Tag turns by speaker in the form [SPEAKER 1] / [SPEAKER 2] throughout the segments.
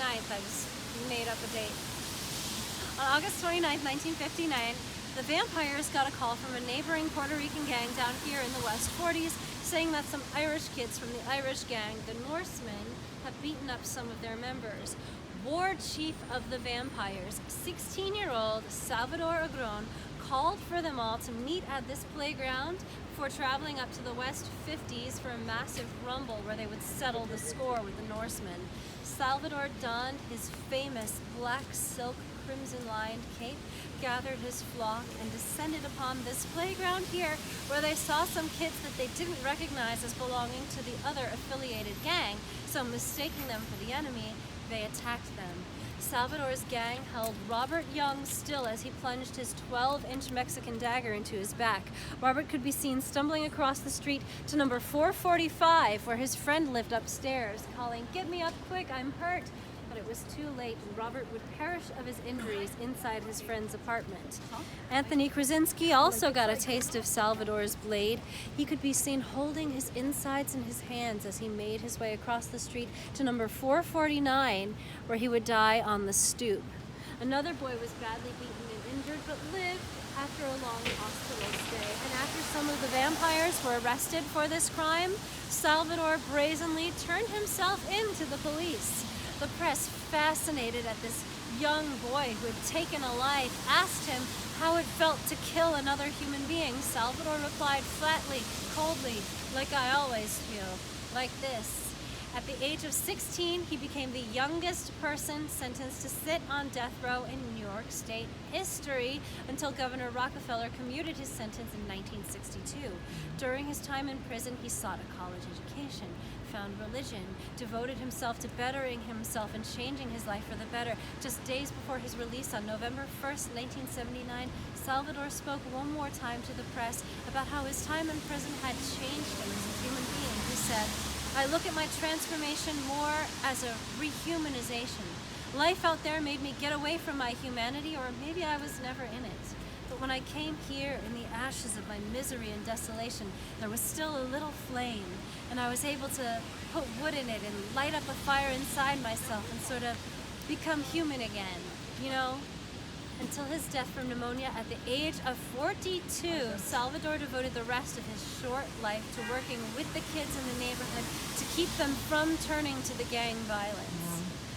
[SPEAKER 1] 29th, I just made up a date. On August 29th, 1959, the Vampires got a call from a neighboring Puerto Rican gang down here in the West 40s saying that some Irish kids from the Irish gang, the Norsemen, have beaten up some of their members. War Chief of the Vampires, 16-year-old Salvador Agron, called for them all to meet at this playground before traveling up to the West 50s for a massive rumble where they would settle the score with the Norsemen. Salvador donned his famous black silk crimson-lined cape, gathered his flock, and descended upon this playground here where they saw some kids that they didn't recognize as belonging to the other affiliated gang, so mistaking them for the enemy, they attacked them. Salvador's gang held Robert Young still as he plunged his 12-inch Mexican dagger into his back. Robert could be seen stumbling across the street to number 445, where his friend lived upstairs, calling, "Get me up quick, I'm hurt." But it was too late, and Robert would perish of his injuries inside his friend's apartment. Anthony Krasinski also got a taste of Salvador's blade. He could be seen holding his insides in his hands as he made his way across the street to number 449, where he would die on the stoop. Another boy was badly beaten and injured, but lived after a long hospital stay. And after some of the vampires were arrested for this crime, Salvador brazenly turned himself in to the police. The press, fascinated at this young boy who had taken a life, asked him how it felt to kill another human being. Salvador replied flatly, coldly, "Like I always feel, like this." At the age of 16, he became the youngest person sentenced to sit on death row in New York State history until Governor Rockefeller commuted his sentence in 1962. During his time in prison, he sought a college education, found religion, devoted himself to bettering himself and changing his life for the better. Just days before his release on November 1st, 1979, Salvador spoke one more time to the press about how his time in prison had changed him as a human being. He said, "I look at my transformation more as a rehumanization. Life out there made me get away from my humanity, or maybe I was never in it. But when I came here in the ashes of my misery and desolation, there was still a little flame, and I was able to put wood in it and light up a fire inside myself and sort of become human again, you know?" Until his death from pneumonia at the age of 42, Salvador devoted the rest of his short life to working with the kids in the neighborhood to keep them from turning to the gang violence.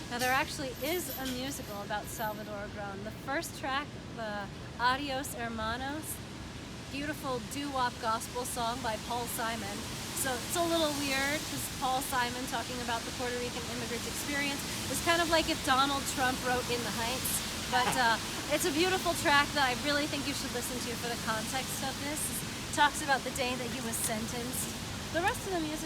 [SPEAKER 1] Now, there actually is a musical about Salvador Agron. The first track, the Adios Hermanos, beautiful doo-wop gospel song by Paul Simon. So it's a little weird because Paul Simon talking about the Puerto Rican immigrant experience is kind of like if Donald Trump wrote In the Heights. But it's a beautiful track that I really think you should listen to for the context of this. It talks about the day that he was sentenced. The rest of the music